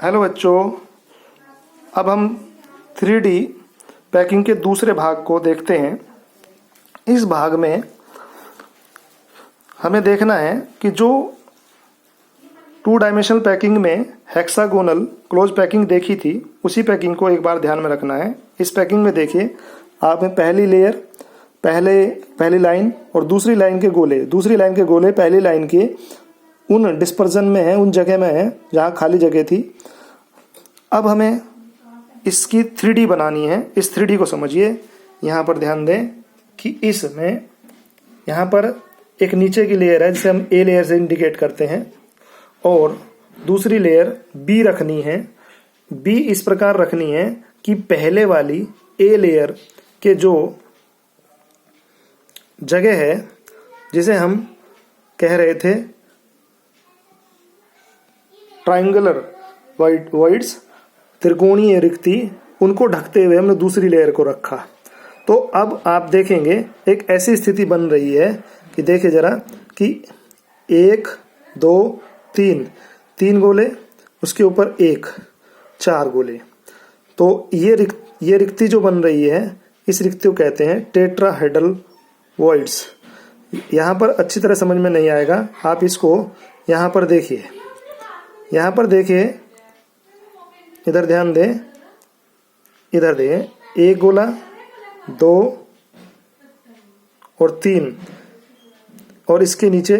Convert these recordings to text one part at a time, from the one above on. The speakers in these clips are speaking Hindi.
हेलो बच्चों, अब हम 3D पैकिंग के दूसरे भाग को देखते हैं। इस भाग में हमें देखना है कि जो 2 डायमेंशनल पैकिंग में हेक्सागोनल क्लोज पैकिंग देखी थी, उसी पैकिंग को एक बार ध्यान में रखना है। इस पैकिंग में देखिए, आपने पहली लेयर, पहली लाइन और दूसरी लाइन के गोले पहली लाइन के उन डिस्पर्जन में है, उन जगह में है जहाँ खाली जगह थी। अब हमें इसकी 3D बनानी है। इस 3D को समझिए। यहाँ पर ध्यान दें कि इसमें यहाँ पर एक नीचे की लेयर है जिसे हम ए लेयर से इंडिकेट करते हैं, और दूसरी लेयर बी रखनी है। बी इस प्रकार रखनी है कि पहले वाली ए लेयर के जो जगह है, जिसे हम कह रहे थे ट्रायंगुलर वॉइड्स, त्रिकोणीय रिक्ति, उनको ढकते हुए हमने दूसरी लेयर को रखा। तो अब आप देखेंगे एक ऐसी स्थिति बन रही है कि देखिए जरा कि 1 2 3 गोले, उसके ऊपर 1 4 गोले। तो ये रिक्ति जो बन रही है, इस रिक्ति को कहते हैं टेट्राहेड्रल वॉइड्स। यहाँ पर अच्छी तरह समझ में नहीं आएगा, आप इसको यहाँ पर देखिए। यहाँ पर देखिए, इधर ध्यान दें, इधर दें, 1 गोला, 2 और 3, और इसके नीचे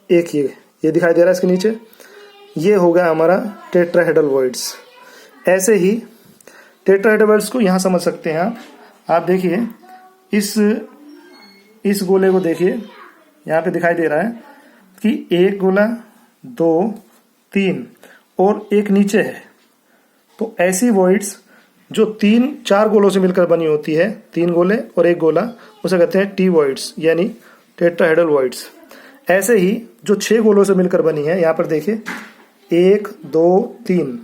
एक ये दिखाई दे रहा है। इसके नीचे ये होगा हमारा टेट्राहेड्रल वॉइड्स। ऐसे ही टेट्राहेड्रल वॉइड्स को यहाँ समझ सकते हैं आप देखिए, इस गोले को देखिए, यहाँ पे दिखाई दे रहा है कि 1 गोला, 2 3 और एक नीचे है। तो ऐसी वॉइड्स जो 4 गोलों से मिलकर बनी होती है, 3 गोले और 1 गोला, उसे कहते हैं टी वॉइड्स, यानी टेट्राहेड्रल वॉइड्स। ऐसे ही जो 6 गोलों से मिलकर बनी है, यहाँ पर देखिए 1 2 3,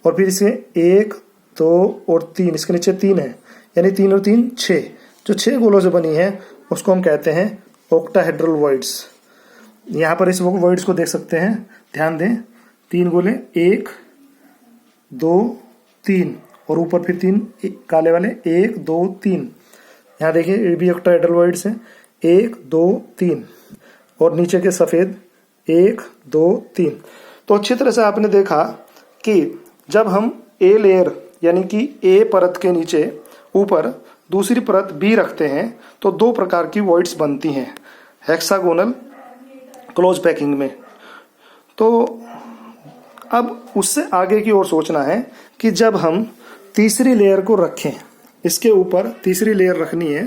और फिर इसमें 1 2 और 3, इसके नीचे 3 है, यानी 3 और 3 6। जो 6 गोलों से बनी है उसको हम कहते हैं ऑक्टाहेड्रल वॉइड्स। यहाँ पर इस वॉइड्स को देख सकते हैं, ध्यान दें, 3 गोले, 1 2 3, और ऊपर फिर 3 काले वाले, 1 2 3। यहाँ देखिए ये भी ऑक्टाहेड्रल वॉइड्स है, 1 2 3, और नीचे के सफेद 1 2 3। तो अच्छी तरह से आपने देखा कि जब हम ए लेयर यानी कि ए परत के नीचे ऊपर दूसरी परत बी रखते हैं, तो 2 प्रकार की वॉइड्स बनती हैं हेक्सागोनल क्लोज पैकिंग में। तो अब उससे आगे की ओर सोचना है कि जब हम तीसरी लेयर को रखें, इसके ऊपर तीसरी लेयर रखनी है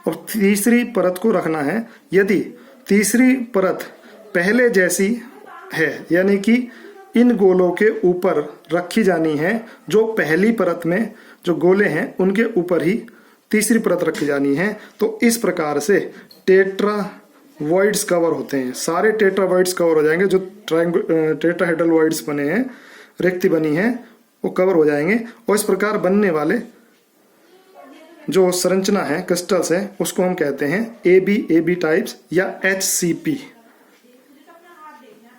और तीसरी परत को रखना है। यदि तीसरी परत पहले जैसी है, यानी कि इन गोलों के ऊपर रखी जानी है, जो पहली परत में जो गोले हैं उनके ऊपर ही तीसरी परत रखी जानी है, तो इस प्रकार से टेट्रावॉइड्स कवर होते हैं। सारे टेट्रावॉइड्स कवर हो जाएंगे। जो टेट्राहेड्रल वॉइड्स बने हैं, रिक्ति बनी है, वो कवर हो जाएंगे। और इस प्रकार बनने वाले जो संरचना है, क्रिस्टल्स है, उसको हम कहते हैं AB टाइप्स या HCP।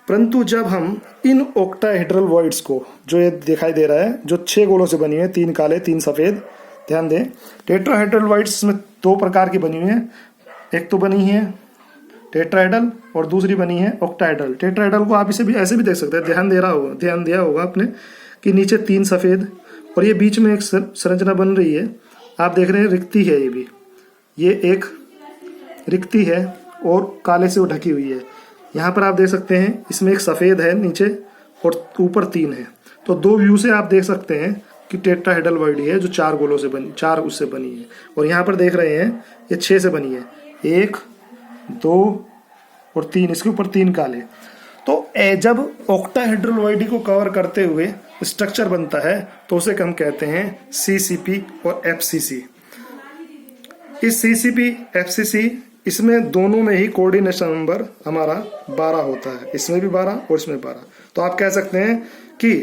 परंतु जब हम इन ऑक्टाहेड्रल वॉइड्स को, जो ये दिखाई दे रहा है, जो 6 गोलों से बनी है, 3 काले 3 सफेद, ध्यान दें, टेट्राहेड्रल वॉइड्स में 2 प्रकार की बनी हुई है। एक तो बनी है टेट्राहेड्रल और दूसरी बनी है ऑक्टाहेड्रल। टेट्राहेड्रल को आप इसे भी ऐसे भी देख सकते हैं, ध्यान दिया होगा आपने कि नीचे 3 सफेद और ये बीच में एक संरचना बन रही है, आप देख रहे हैं, रिक्ति है। ये एक रिक्ति है और काले से वो ढकी हुई है। यहाँ पर आप देख सकते हैं, इसमें एक सफेद है नीचे और ऊपर 3 है। तो 2 व्यू से आप देख सकते हैं कि टेट्राहेड्रल वॉइड है जो 4 गोलों से बनी, 4 उससे बनी है। और यहाँ पर देख रहे हैं ये 6 से बनी है, 1 2 और 3, इसके ऊपर 3 काले। तो जब ऑक्टाहेड्रल वॉइड को कवर करते हुए स्ट्रक्चर बनता है, तो उसे हम कहते हैं CCP और FCC। इस CCP FCC, इसमें दोनों में ही कोऑर्डिनेशन नंबर हमारा 12 होता है, इसमें भी 12 और इसमें 12। तो आप कह सकते हैं कि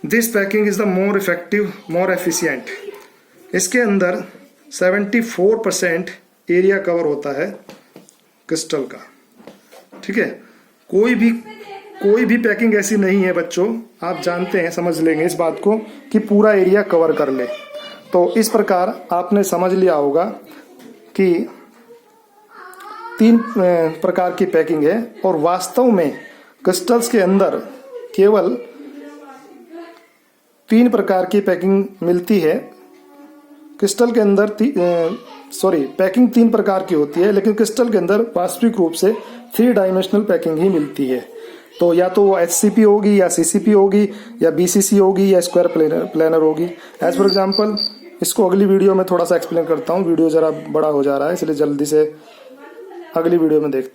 this packing is the more effective, more efficient. इसके अंदर 74% एरिया कवर होता है क्रिस्टल का। ठीक है, कोई भी कोई भी पैकिंग ऐसी नहीं है बच्चों, आप जानते हैं, समझ लेंगे इस बात को, कि पूरा एरिया कवर कर ले। तो इस प्रकार आपने समझ लिया होगा कि 3 प्रकार की पैकिंग है, और वास्तव में क्रिस्टल्स के अंदर केवल 3 प्रकार की पैकिंग मिलती है। क्रिस्टल के अंदर पैकिंग 3 प्रकार की होती है, लेकिन क्रिस्टल के अंदर वास्तविक रूप से 3 डायमेंशनल पैकिंग ही मिलती है। तो या तो वो HCP होगी, या CCP होगी, या BCC होगी, या स्क्वायर प्लेनर होगी। एज फॉर एग्जाम्पल, इसको अगली वीडियो में थोड़ा सा एक्सप्लेन करता हूँ। वीडियो जरा बड़ा हो जा रहा है, इसलिए जल्दी से अगली वीडियो में देखते हैं।